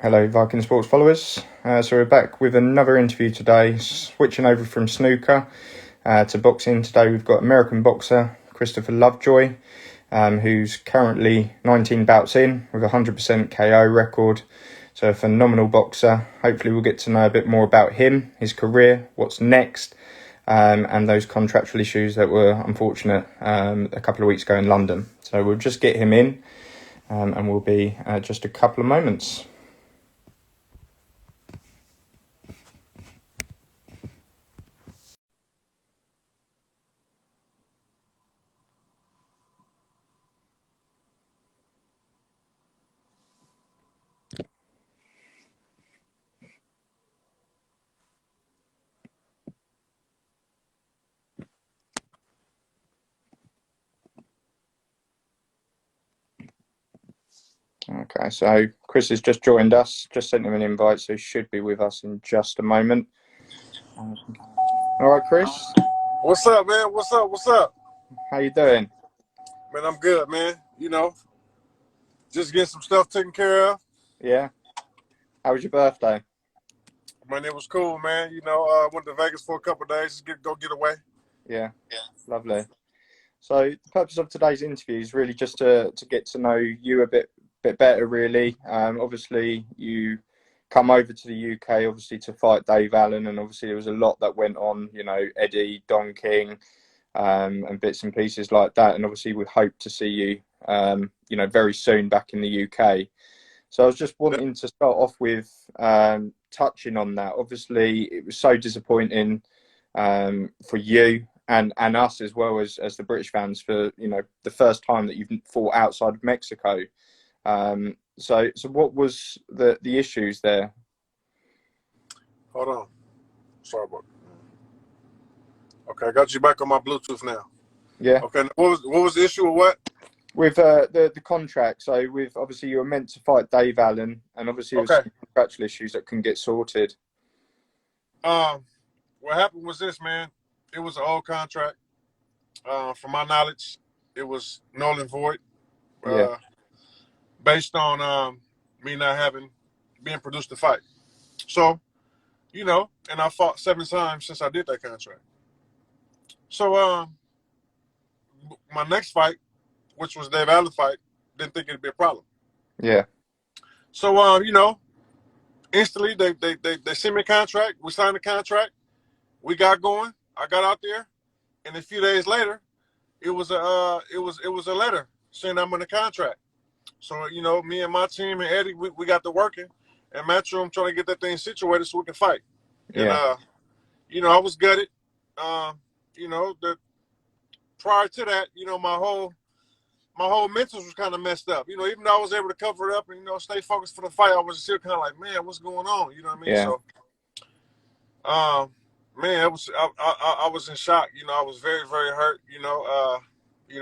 Hello, Viking sports followers. So we're back with another interview today, switching over from snooker to boxing. Today we've got American boxer Christopher Lovejoy, who's currently 19 bouts in with a 100% KO record. So a phenomenal boxer. Hopefully we'll get to know a bit more about him, his career, what's next, and those contractual issues that were unfortunate a couple of weeks ago in London. So we'll just get him in and we'll be just a couple of moments. Okay, so Chris has just joined us, just sent him an invite, so he should be with us in just a moment. All right, Chris. What's up, man? What's up? What's up? How you doing? Man, I'm good, man. Just getting some stuff taken care of. Yeah. How was your birthday? Man, it was cool, man. Went to Vegas for a couple of days, just go get away. Yeah, lovely. So the purpose of today's interview is really just to get to know you a bit better, really. Obviously, you come over to the UK, obviously, to fight Dave Allen, and obviously there was a lot that went on, Eddie, Don King, and bits and pieces like that. And obviously we hope to see you, very soon back in the UK. So I was just wanting to start off with touching on that. Obviously, it was so disappointing for you and us as well as the British fans for the first time that you've fought outside of Mexico. So what was the issues there? Hold on. Sorry about that. Okay, I got you back on my Bluetooth now. Yeah. Okay, what was the issue with what? With the contract. So with obviously you were meant to fight Dave Allen, and obviously there was some contractual issues that couldn't get sorted. What happened was this, man. It was an old contract. From my knowledge, it was null and void. Yeah. Based on me not being produced to fight. So, and I fought 7 times since I did that contract. So my next fight, which was Dave Allen fight, didn't think it'd be a problem. Yeah. So instantly they sent me a contract. We signed the contract. We got going. I got out there, and a few days later, it was a letter saying I'm in the contract. So me and my team and Eddie, we got to working, and Matchroom trying to get that thing situated so we can fight. Yeah. And I was gutted. The prior to that, my whole mentals was kind of messed up. Even though I was able to cover it up and stay focused for the fight, I was still kind of like, man, what's going on? You know what I mean? Yeah. So, man, I was in shock. I was very, very hurt. Then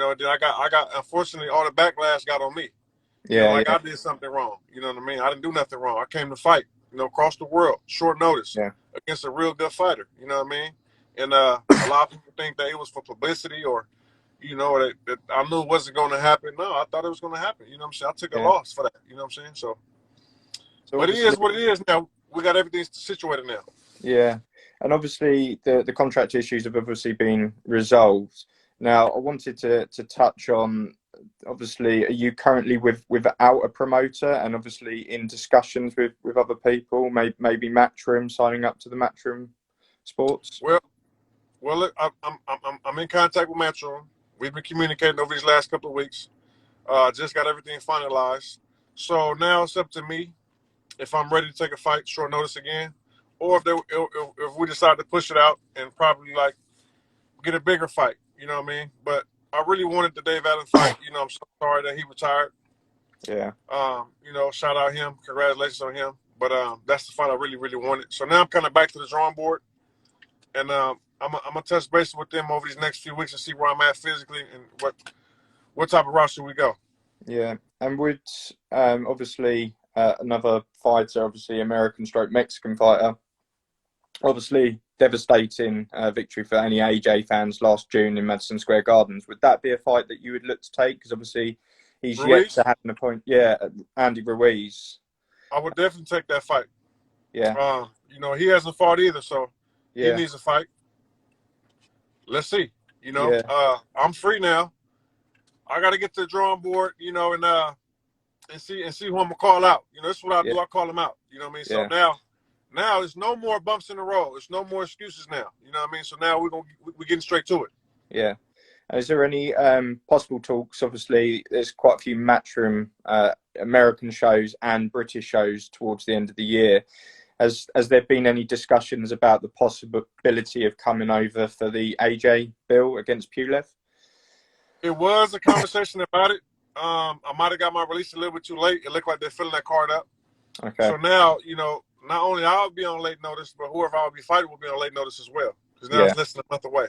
I got unfortunately all the backlash got on me. Yeah. I did something wrong. You know what I mean? I didn't do nothing wrong. I came to fight, across the world, short notice, against a real good fighter. You know what I mean? And a lot of people think that it was for publicity or, that I knew it wasn't going to happen. No, I thought it was going to happen. You know what I'm saying? I took a loss for that. You know what I'm saying? So but it is what it is now. We got everything situated now. Yeah. And obviously the contract issues have obviously been resolved. Now, I wanted to touch on, obviously, are you currently without a promoter and obviously in discussions with other people, maybe Matchroom, signing up to the Matchroom Sports? Well, look, I'm in contact with Matchroom. We've been communicating over these last couple of weeks. Just got everything finalized. So now it's up to me if I'm ready to take a fight short notice again, or if we decide to push it out and probably like get a bigger fight. You know what I mean? But I really wanted the Dave Allen fight. I'm so sorry that he retired. Yeah. Shout out him. Congratulations on him. But that's the fight I really, really wanted. So now I'm kind of back to the drawing board, and I'm gonna touch base with them over these next few weeks and see where I'm at physically and what type of route should we go. Yeah, and would obviously another fighter, obviously American stroke Mexican fighter, obviously devastating victory for any AJ fans last June in Madison Square Gardens. Would that be a fight that you would look to take? Because obviously he's Ruiz? yet to have an appointment. Yeah, Andy Ruiz. I would definitely take that fight. Yeah, You know, he hasn't fought either, so he yeah, needs a fight. Let's see. You know, yeah, I'm free now. I got to get to the drawing board, you know, and see who I'm gonna call out. You know, that's what I yeah, do. I call them out. You know what I mean? So yeah, now there's no more bumps in the road. There's no more excuses now. You know what I mean? So now we're getting straight to it. yeah. Is there any possible talks? Obviously, there's quite a few Matchroom American shows and British shows towards the end of the year. Has there been any discussions about the possibility of coming over for the AJ bill against Pulev? It was a conversation about it. I might have got my release a little bit too late. It looked like they're filling that card up. Okay. So now, you know, not only I'll be on late notice, but whoever I'll be fighting will be on late notice as well. Because now Yeah. it's less than a month away.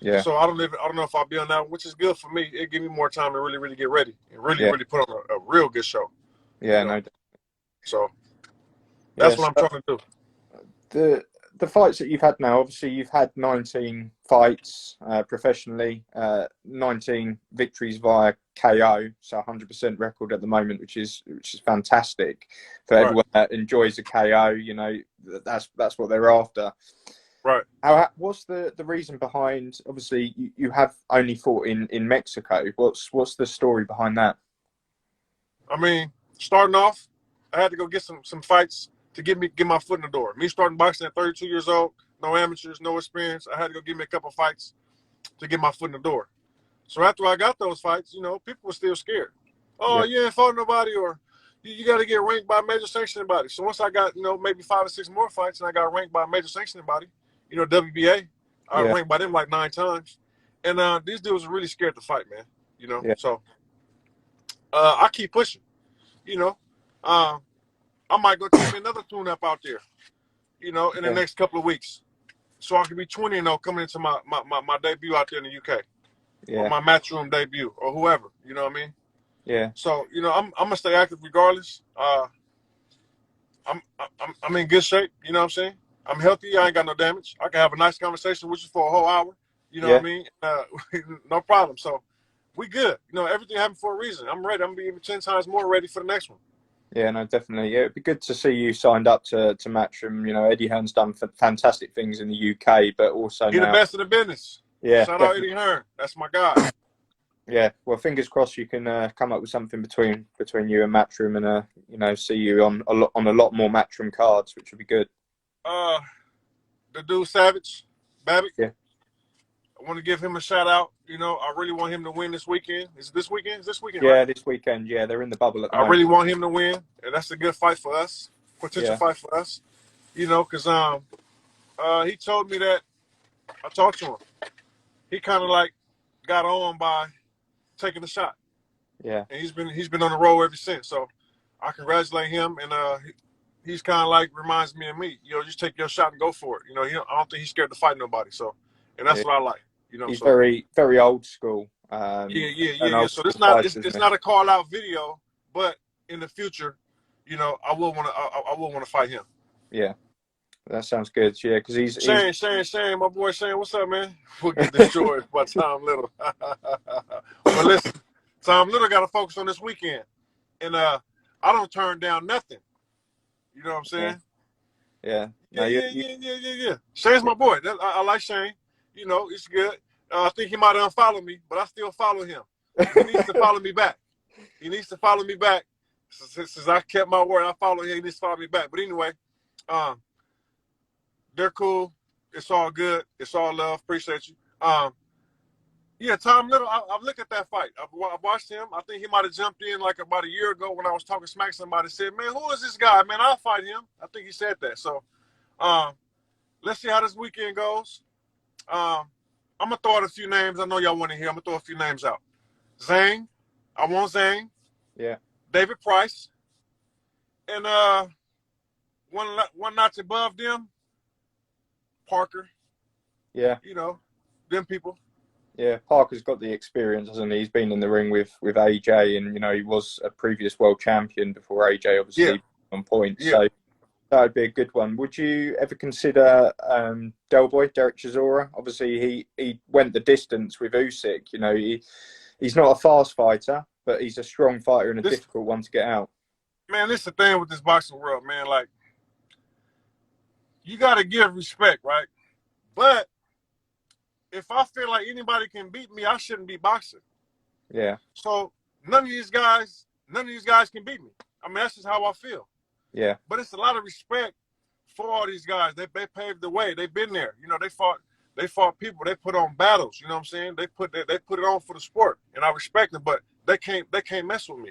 Yeah. So I don't know if I'll be on that one, which is good for me. It give me more time to really get ready and Yeah. really put on a real good show. Yeah. You know, No. so that's what Yes. I'm trying to do. The fights that you've had now, obviously you've had 19 fights professionally, 19 victories via KO, so 100% record at the moment, which is fantastic for Right, everyone that enjoys a KO. You know, that's what they're after. right. What's the reason behind? Obviously, you have only fought in Mexico. What's the story behind that? I mean, starting off, I had to go get some fights to get my foot in the door. Me starting boxing at 32 years old, no amateurs, no experience. I had to go get me a couple fights to get my foot in the door. So after I got those fights, you know, people were still scared. Oh, Yeah, you ain't fought nobody, or you got to get ranked by a major sanctioning body. So once I got, you know, maybe 5 or 6 more fights, and I got ranked by a major sanctioning body, you know, WBA, I yeah, ranked by them like 9 times. And these dudes were really scared to fight, man. You know, yeah, so I keep pushing. You know, uh, I might go take me another tune-up out there, you know, in the yeah, next couple of weeks, so I can be 20-0 coming into my debut out there in the UK, or yeah, my matchroom debut, or whoever. You know what I mean? yeah, So you know, I'm gonna stay active regardless. I'm in good shape. You know what I'm saying? I'm healthy. I ain't got no damage. I can have a nice conversation with you for a whole hour. You know what yeah. I mean? No problem. So we good. You know, everything happened for a reason. I'm ready. I'm gonna be even 10 times more ready for the next one. Yeah, no, definitely. Yeah, it'd be good to see you signed up to Matchroom. You know, Eddie Hearn's done fantastic things in the UK, but also He the now, best in the business. yeah, Shout out definitely. Eddie Hearn. That's my guy. Yeah, well, fingers crossed you can come up with something between you and Matchroom, and you know, see you on a lot more Matchroom cards, which would be good. Uh, the dude Savage, Babbitt. Yeah, I want to give him a shout out. You know, I really want him to win this weekend. Is it this weekend? It's this weekend, right? yeah, this weekend. Yeah, they're in the bubble at the I moment. really want him to win, and that's a good fight for us. Potential Yeah, fight for us. You know, because he told me that I talked to him. He kind of like got on by taking the shot, yeah, and he's been on the road ever since. So I congratulate him, and he's kind of like reminds me of me. You know, just take your shot and go for it. You know, I don't think he's scared to fight nobody. So, and that's yeah. what I like. You know, He's so very old school. yeah. An old So school fighter, isn't it's he? not a call out video, but in the future, you know, I will want to fight him. Yeah, that sounds good. Yeah, because he's Shane, my boy Shane, what's up, man? We'll get destroyed by Tom Little. But listen, Tom Little got to focus on this weekend, and I don't turn down nothing. You know what I'm yeah, saying? yeah. No, Yeah. Shane's my boy. I like Shane. You know, it's good. I think he might unfollow me, but I still follow him. He needs to follow me back. He needs to follow me back. Since I kept my word, I follow him. He needs to follow me back. But anyway, um, they're cool. It's all good. It's all love. Appreciate you. Yeah, Tom Little, I've looked at that fight. I've watched him. I think he might have jumped in like about a year ago when I was talking smack to somebody. Said, man, who is this guy? Man, I'll fight him. I think he said that. So um, let's see how this weekend goes. I'm going to throw out a few names. I know y'all want to hear. I'm going to throw a few names out. Zane. I want Zane. yeah, David Price. And one notch above them, Parker. yeah, You know, them people. yeah. Parker's got the experience, hasn't he? He's been in the ring with AJ, and you know he was a previous world champion before AJ, Yeah, obviously on point. yeah. So that would be a good one. Would you ever consider Del Boy, Derek Chisora? Obviously, he went the distance with Usyk. You know, he's not a fast fighter, but he's a strong fighter and a This difficult one to get out. man, this is the thing with this boxing world, man. Like, you got to give respect, right? But if I feel like anybody can beat me, I shouldn't be boxing. Yeah. So none of these guys can beat me. I mean, that's just how I feel. Yeah. But it's a lot of respect for all these guys. They paved the way. They've been there. You know, they fought people. They put on battles. You know what I'm saying? They put it on for the sport, and I respect them. But they can't mess with me.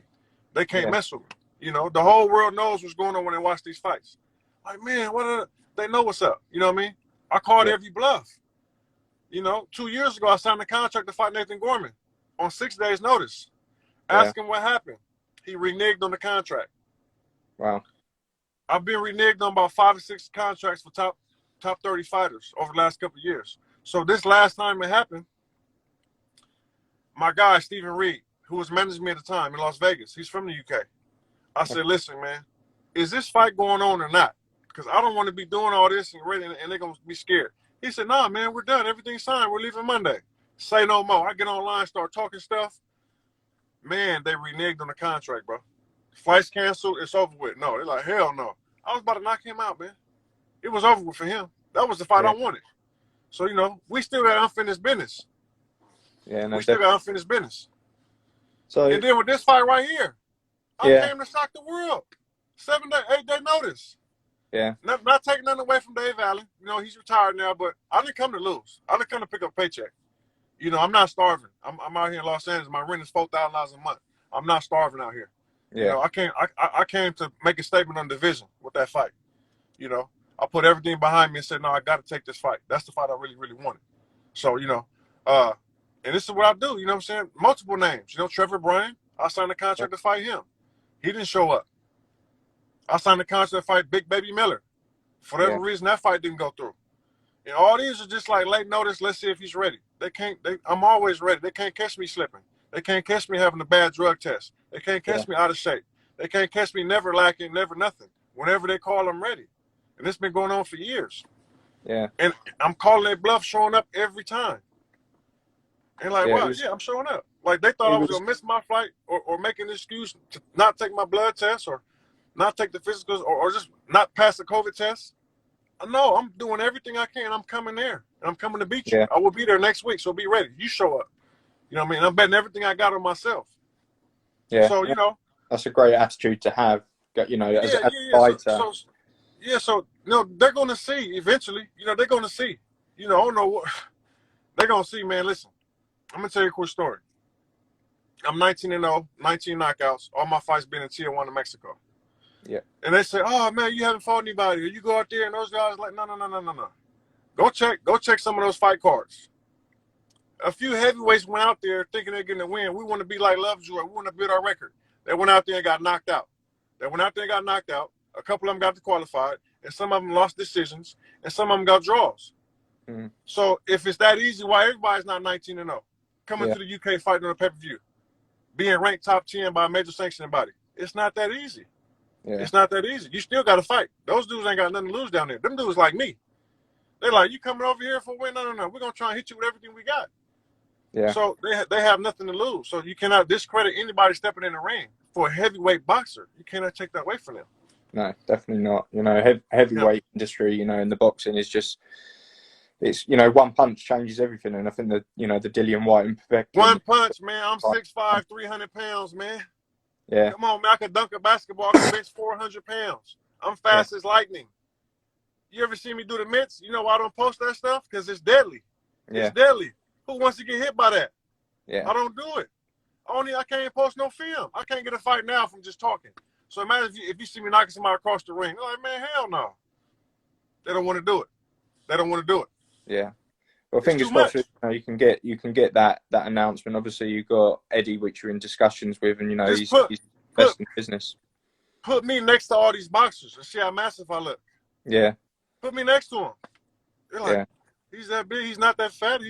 They can't Yeah. mess with me. You know, the whole world knows what's going on when they watch these fights. Like, man, they know what's up. You know what I mean? I called Yeah. every bluff. You know, 2 years ago, I signed a contract to fight Nathan Gorman on 6 days' notice. Yeah. Ask him what happened. He reneged on the contract. Wow. I've been reneged on about 5 or 6 contracts for top 30 fighters over the last couple of years. So this last time it happened, my guy, Stephen Reed, who was managing me at the time in Las Vegas, he's from the UK. I said, listen, man, is this fight going on or not? Because I don't want to be doing all this and ready, and they're going to be scared. He said, nah, man, we're done. Everything's signed. We're leaving Monday. Say no more. I get online, start talking stuff. Man, they reneged on the contract, bro. Flights canceled. It's over with. No, they're like, hell no. I was about to knock him out, man. It was over with for him. That was the fight Yeah. I wanted. So, you know, we still got unfinished business. Yeah. No, We still got unfinished business. so And then with this fight right here, I yeah. came to shock the world. 8 day notice. Yeah. Not taking nothing away from Dave Allen. You know, he's retired now, but I didn't come to lose. I didn't come to pick up a paycheck. You know, I'm not starving. I'm out here in Los Angeles. My rent is $4,000 a month. I'm not starving out here. You Yeah. know, I came to make a statement on division with that fight. You know, I put everything behind me and said, no, I got to take this fight. That's the fight I really, really wanted. So, you know, and this is what I do. You know what I'm saying? Multiple names. You know, Trevor Bryan, I signed a contract to fight him. He didn't show up. I signed a contract to fight Big Baby Miller. For whatever reason, that fight didn't go through. And all these are just like late notice. Let's see if he's ready. I'm always ready. They can't catch me slipping. They can't catch me having a bad drug test. They can't catch me out of shape. They can't catch me never lacking, never nothing. Whenever they call, I'm ready. And it's been going on for years. Yeah. And I'm calling that bluff, showing up every time. And like, Yeah. wow, I'm showing up. Like they thought I was gonna miss my flight or make an excuse to not take my blood test or not take the physicals or just not pass the COVID test. No, I'm doing everything I can. I'm coming there. And I'm coming to beat you. Yeah. I will be there next week, so be ready. You show up. You know what I mean? I'm betting everything I got on myself. Yeah. So, you know. That's a great attitude to have, you know, as a fighter. So, you know, they're going to see eventually. You know, they're going to see. You know, I don't know what. They're going to see, man. Listen, I'm going to tell you a quick story. I'm 19-0, 19 knockouts. All my fights been in Tijuana, Mexico. Yeah. And they say, oh, man, you haven't fought anybody. Or you go out there and those guys like, no. Go check some of those fight cards. A few heavyweights went out there thinking they're going to win. We want to be like Lovejoy. We want to build our record. They went out there and got knocked out. A couple of them got qualified, and some of them lost decisions, and some of them got draws. Mm-hmm. So if it's that easy, why everybody's not 19-0? Coming to the UK fighting on a pay-per-view, being ranked top 10 by a major sanctioning body. It's not that easy. Yeah. It's not that easy. You still got to fight. Those dudes ain't got nothing to lose down there. Them dudes like me. They're like, you coming over here for a win? No. We're going to try and hit you with everything we got. Yeah. So they have nothing to lose. So you cannot discredit anybody stepping in the ring for a heavyweight boxer. You cannot take that away from them. No, definitely not. You know, heavyweight industry, you know, in the boxing is just, it's, you know, one punch changes everything. And I think that, you know, the Dillian White and Povetkin. One punch, man. I'm 6'5", 300 pounds, man. Yeah. Come on, man. I can dunk a basketball. I can bench 400 pounds. I'm fast as lightning. You ever see me do the mitts? You know why I don't post that stuff? Because it's deadly. Yeah. It's deadly. Who wants to get hit by that? Yeah. I don't do it. I can't post no film. I can't get a fight now from just talking. So imagine if you see me knocking somebody across the ring. They're like, man, hell no. They don't want to do it. Yeah. Well, fingers crossed, you know, you can get that announcement. Obviously, you've got Eddie, which you're in discussions with, and you know he's best in business. Put me next to all these boxers and see how massive I look. Yeah. Put me next to him. They're like, he's that big. He's not that fat.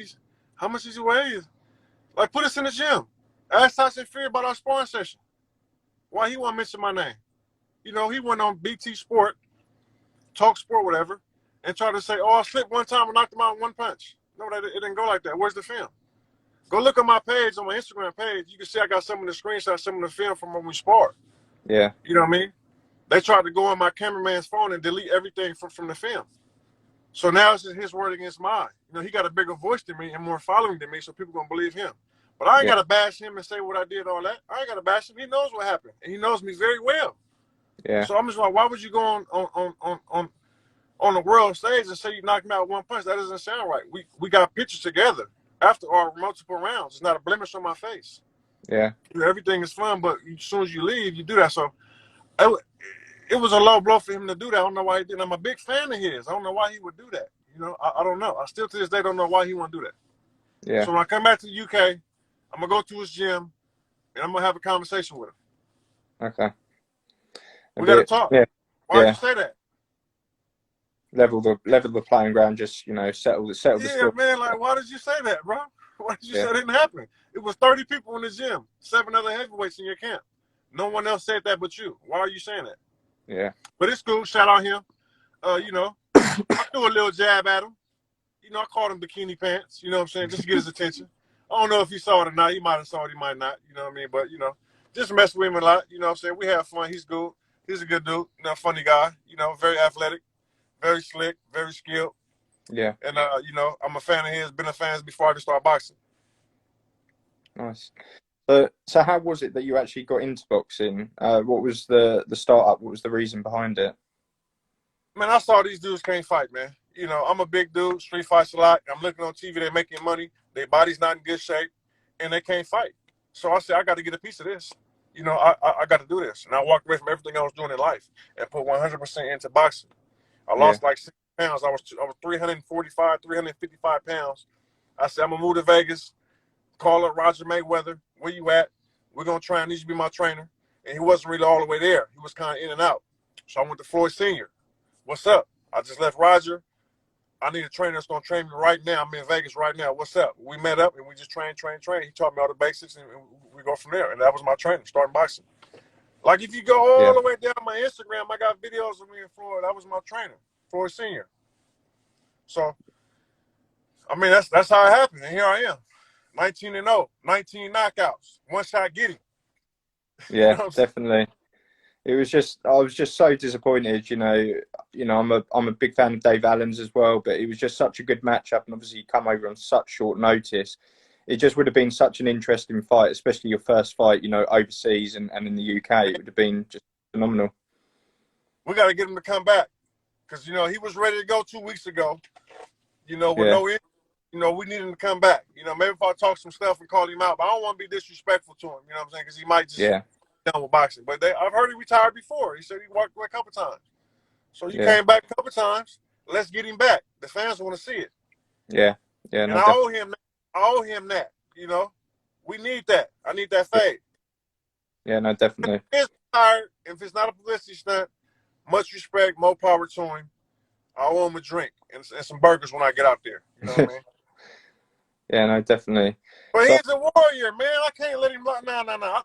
How much does he weigh? Like, put us in the gym. Ask Tyson Fury about our sparring session. Why he won't mention my name? You know, he went on BT Sport, Talk Sport, whatever, and tried to say, oh, I slipped one time and knocked him out in one punch. No, it didn't go like that. Where's the film? Go look at my page, on my Instagram page. You can see I got some of the screenshots, some of the film from when we sparred. Yeah. You know what I mean? They tried to go on my cameraman's phone and delete everything from the film. So now it's just his word against mine. You know, he got a bigger voice than me and more following than me, so people gonna believe him. But I ain't Yeah. gotta bash him and say what I did, all that. I ain't gotta bash him. He knows what happened, and he knows me very well. Yeah. So I'm just like, why would you go on the world stage and say you knocked me out one punch? That doesn't sound right. We got pictures together after our multiple rounds. It's not a blemish on my face. Yeah. You know, everything is fun, but as soon as you leave, you do that. So it, it was a low blow for him to do that. I don't know why he did. I'm a big fan of his. I don't know why he would do that. You know, I don't know. I still to this day don't know why he want to do that. Yeah. So when I come back to the UK, I'm gonna go to his gym and I'm gonna have a conversation with him. Okay. A We gotta bit. talk. Yeah. Why'd you Yeah. say that? Level the playing ground. Just settle the Yeah, score. man. Like, why did you say that, bro? Why did you say Yeah. it didn't happen? It was 30 people in the gym, 7 other heavyweights in your camp. No one else said that but you. Why are you saying that? Yeah. But it's cool. Shout out him. You know, I threw a little jab at him. You know, I called him bikini pants. You know what I'm saying? Just to get his attention. I don't know if he saw it or not. He might have saw it. He might not. You know what I mean? But, you know, just mess with him a lot. You know what I'm saying? We have fun. He's good. He's a good dude. You know, funny guy. You know, very athletic, very slick, very skilled. Yeah. And, you know, I'm a fan of his. Been a fan before I even started boxing. Nice. So how was it that you actually got into boxing? What was the startup? What was the reason behind it? Man, I saw these dudes can't fight, man. You know, I'm a big dude, street fights a lot. I'm looking on TV, they're making money, their body's not in good shape, and they can't fight. So I said, I got to get a piece of this. You know, I got to do this. And I walked away from everything I was doing in life and put 100% into boxing. I Yeah. lost like 60 pounds. I was 345, 355 pounds. I said, I'm going to move to Vegas, call up Roger Mayweather. Where you at? We're going to try and need you to be my trainer. And he wasn't really all the way there. He was kind of in and out. So I went to Floyd Sr. What's up? I just left Roger. I need a trainer that's gonna train me right now. I'm in Vegas right now. What's up? We met up and we just train. He taught me all the basics and we go from there. And that was my training, starting boxing. Like if you go all Yeah. the way down my Instagram, I got videos of me in Florida. That was my trainer, Floyd Senior. So I mean that's how it happened. And here I am. 19-0, 19 knockouts, one shot getting. You know Yeah. what I'm saying? Definitely. It was just I was just so disappointed. I'm a big fan of Dave Allen's as well, but it was just such a good matchup, and obviously you come over on such short notice. It just would have been such an interesting fight, especially your first fight, overseas and in the UK. It would have been just phenomenal. We got to get him to come back because you know he was ready to go 2 weeks ago. You know, with Yeah. no, you know, we need him to come back. You know, maybe if I talk some stuff and call him out, but I don't want to be disrespectful to him. You know what I'm saying? Because he might just Yeah. be done with boxing. But I've heard he retired before. He said he walked away a couple times. So you Yeah. came back a couple times. Let's get him back. The fans want to see it, Yeah. Yeah. and No, I definitely. owe him. I owe him that. You know, we need that. I need that fade. Yeah. No, definitely. If he's retired, if it's not a publicity stunt, much respect, more power to him. I owe him a drink and some burgers when I get out there. You know what I mean? Yeah. No, definitely. But So he's a warrior, man. I can't let him. No, no, no.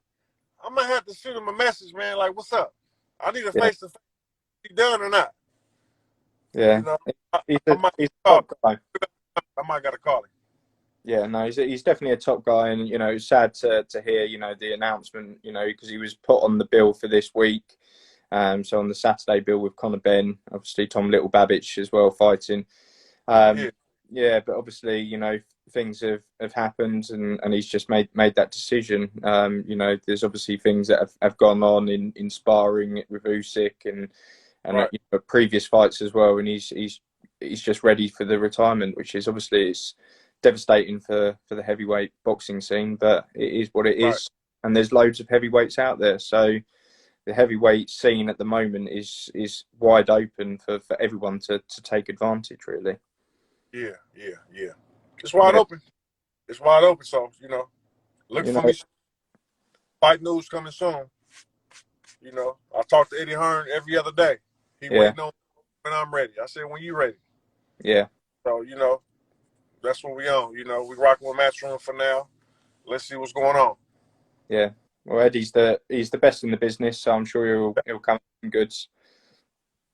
I'm gonna have to shoot him a message, man. Like, what's up? I need a yeah. face to face. He done or not? Yeah. You know, He's I a might he's a call. top guy. I might gotta call him. Yeah, no, he's definitely a top guy, and it's sad to hear the announcement, because he was put on the bill for this week. So on the Saturday bill with Conor Benn, obviously Tom Little Babbage as well fighting. Yeah, Yeah, but obviously things have happened, and he's just made that decision. There's obviously things that have gone on in sparring with Usyk and right. previous fights as well, and he's just ready for the retirement, which is obviously it's devastating for the heavyweight boxing scene, but it is what it Right. is, and there's loads of heavyweights out there, so the heavyweight scene at the moment is wide open for everyone to take advantage, really. Yeah, yeah, yeah. It's wide Yeah, open. It's wide open. So you know, look you for know, me. Fight news coming soon. You know, I talk to Eddie Hearn every other day. He yeah, waiting on when I'm ready. I said when you ready. yeah, So you know, that's what we on. You know, we rocking with Matchroom for now. Let's see what's going on. yeah. Well, he's the best in the business, so I'm sure he'll come in goods.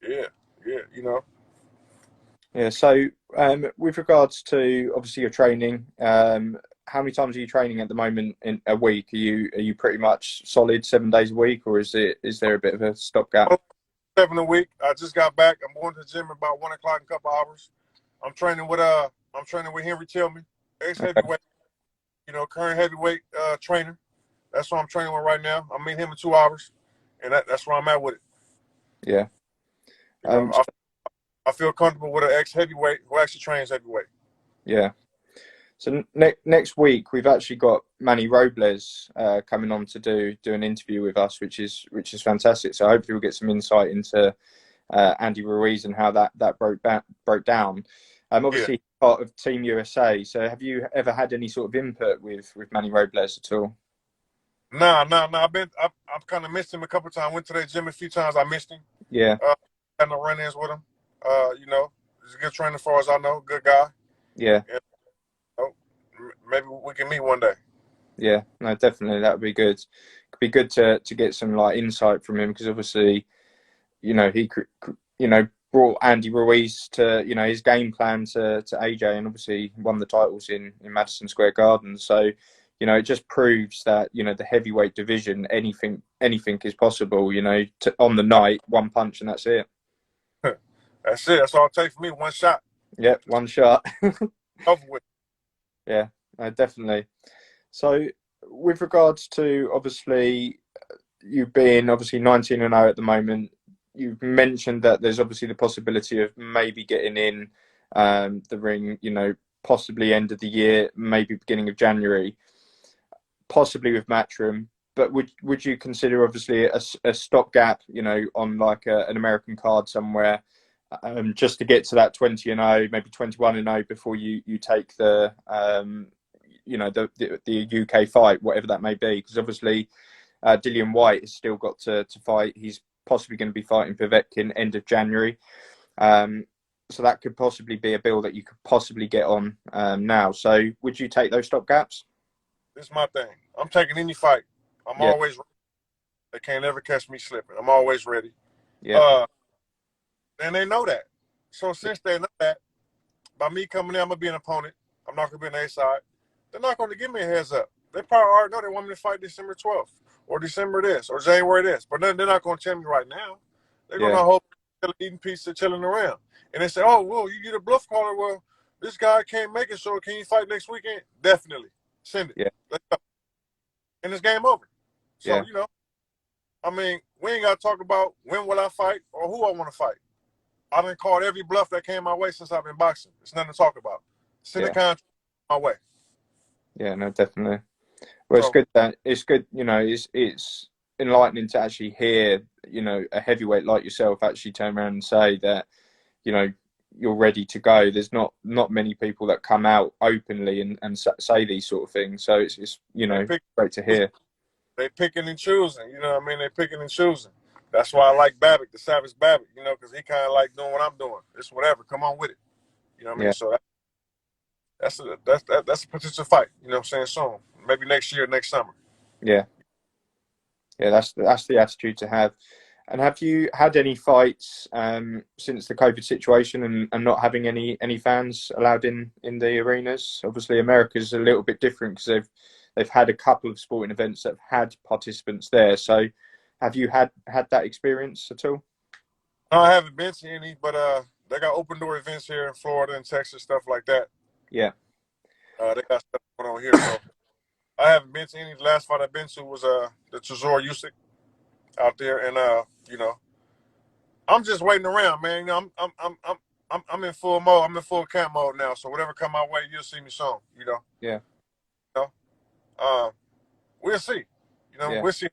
Yeah, yeah. You know, Yeah. So, with regards to obviously your training, how many times are you training at the moment in a week? Are you pretty much solid 7 days a week, or is there a bit of a stopgap? 7 a week. I just got back. I'm going to the gym about 1 o'clock in a couple hours. I'm training with Henry Tillman, ex Okay. heavyweight, current heavyweight trainer. That's what I'm training with right now. I'm meeting him in 2 hours, and that's where I'm at with it. Yeah. You know, So, I feel comfortable with an ex heavyweight who actually trains heavyweight. yeah. So next week we've actually got Manny Robles coming on to do an interview with us, which is fantastic. So hopefully we'll get some insight into Andy Ruiz and how that broke down. Yeah. Obviously part of Team USA. So have you ever had any sort of input with Manny Robles at all? Nah. I've kind of missed him a couple times. Went to that gym a few times. I missed him. Yeah, Had no run-ins with him. He's a good trainer as far as I know. Good guy. yeah, And, maybe we can meet one day. yeah. No, definitely that would be good. Could be good to get some like insight from him because obviously he brought Andy Ruiz to his game plan to AJ and obviously won the titles in Madison Square Garden. So it just proves that the heavyweight division anything is possible. On the night, one punch and that's it. That's it. That's all it takes for me. One shot. Yeah, one shot. Over with. Yeah, no, definitely. So with regards to obviously you being obviously 19-0 at the moment, you've mentioned that there's obviously the possibility of maybe getting in the ring, possibly end of the year, maybe beginning of January, possibly with Matchroom. But would you consider obviously a stopgap, on like an American card somewhere, just to get to that 20-0, maybe 21-0 before you take the UK fight, whatever that may be, because obviously Dillian White has still got to fight. He's possibly going to be fighting Povetkin end of January. So that could possibly be a bill that you could possibly get on now. So would you take those stopgaps? This is my thing. I'm taking any fight. I'm Yeah, always ready. They can't ever catch me slipping. I'm always ready. yeah, Uh, and they know that. So since they know that, by me coming in, I'm gonna be an opponent. I'm not gonna be an A side. They're not gonna give me a heads up. They probably already know they want me to fight December 12th or December this or January this. But then they're not gonna tell me right now. They're yeah, gonna hope eating pizza, chilling around. And they say, "Oh, well, you get a bluff caller. Well, this guy can't make it. So can you fight next weekend? Definitely. Send it. yeah, Let's go." And it's game over. So yeah, I mean, we ain't got to talk about when will I fight or who I want to fight. I've been called every bluff that came my way since I've been boxing. There's nothing to talk about. Send the yeah, contract my way. yeah. No, definitely. Well, it's So good that it's good. It's enlightening to actually hear a heavyweight like yourself actually turn around and say that you know you're ready to go. There's not many people that come out openly and say these sort of things. So it's they pick, great to hear. they picking and choosing. You know what I mean? They picking and choosing. That's why I like Babbitt, the Savage Babbitt. Because he kind of like doing what I'm doing. It's whatever. Come on with it. You know what I mean? Yeah, So that's a potential fight. You know what I'm saying? Soon, maybe next year, next summer. yeah, yeah. That's the attitude to have. And have you had any fights since the COVID situation and not having any fans allowed in the arenas? Obviously, America's a little bit different because they've had a couple of sporting events that have had participants there. So, have you had that experience at all? No, I haven't been to any, but they got open door events here in Florida and Texas, stuff like that. Yeah, They got stuff going on here, so I haven't been to any. The last fight I've been to was the Tresor Usyk out there, and I'm just waiting around, man. I'm in full mode. I'm in full camp mode now. So whatever come my way, you'll see me soon. yeah, You know. Uh, we'll see. yeah. We'll see.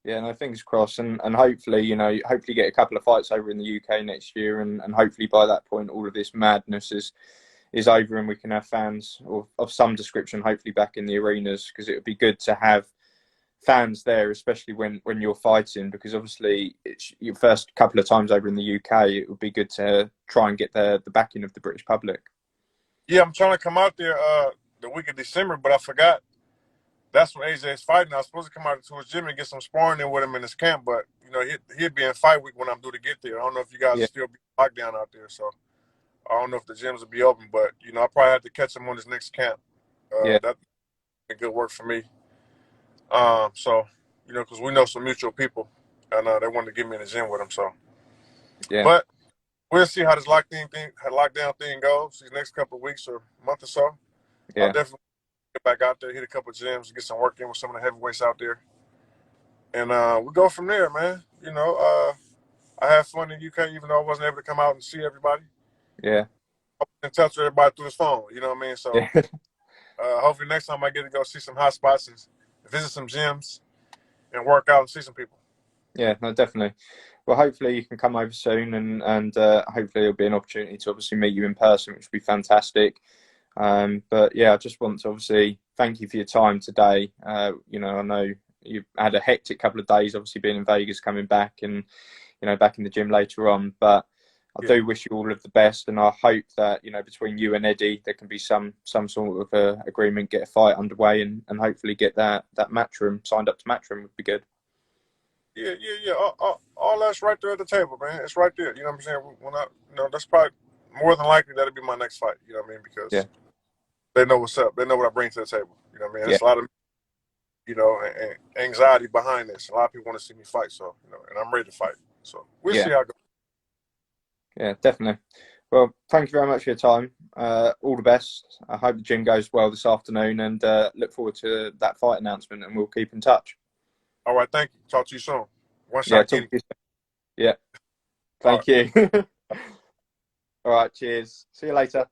Yeah, no, fingers crossed, and hopefully, hopefully get a couple of fights over in the UK next year, and hopefully by that point, all of this madness is over, and we can have fans of some description, hopefully back in the arenas, because it would be good to have fans there, especially when you're fighting, because obviously it's your first couple of times over in the UK. It would be good to try and get the backing of the British public. Yeah, I'm trying to come out there the week of December, but I forgot. That's when AJ's fighting. I was supposed to come out to his gym and get some sparring in with him in his camp, but he'd be in fight week when I'm due to get there. I don't know if you guys will Yeah, still be locked down out there, so I don't know if the gyms will be open, but I probably have to catch him on his next camp. Yeah. That did good work for me. So, because we know some mutual people, and they wanted to get me in the gym with them. So, Yeah. but we'll see how this lockdown thing goes these next couple of weeks or month or so. I'll Yeah. definitely get back out there, hit a couple of gyms, get some work in with some of the heavyweights out there, and we go from there, man. I had fun in the UK, even though I wasn't able to come out and see everybody. Yeah. I was in touch with everybody through his phone. You know what I mean? So Yeah. hopefully next time I get to go see some hot spots and visit some gyms and work out and see some people. Yeah, no, definitely. Well, hopefully you can come over soon, and hopefully there'll be an opportunity to obviously meet you in person, which would be fantastic. But yeah, I just want to obviously thank you for your time today. I know you've had a hectic couple of days, obviously being in Vegas, coming back, and back in the gym later on. But I Yeah, do wish you all of the best, and I hope that between you and Eddie there can be some sort of agreement, get a fight underway, and hopefully get that match room signed up to match room would be good. yeah. All that's right there at the table, man. It's right there. You know what I'm saying? That's probably more than likely that'll be my next fight. You know what I mean? Yeah, Because they know what's up. They know what I bring to the table. You know what I mean? yeah, There's a lot of anxiety behind this. A lot of people want to see me fight, so and I'm ready to fight. So we'll yeah, see how it goes. yeah, definitely. Well, thank you very much for your time. All the best. I hope the gym goes well this afternoon, and look forward to that fight announcement. And we'll keep in touch. All right, thank you. Talk to you soon. One Yeah, shot, talk Kenny. to you soon. Yeah, All right. thank you. All right, cheers. See you later.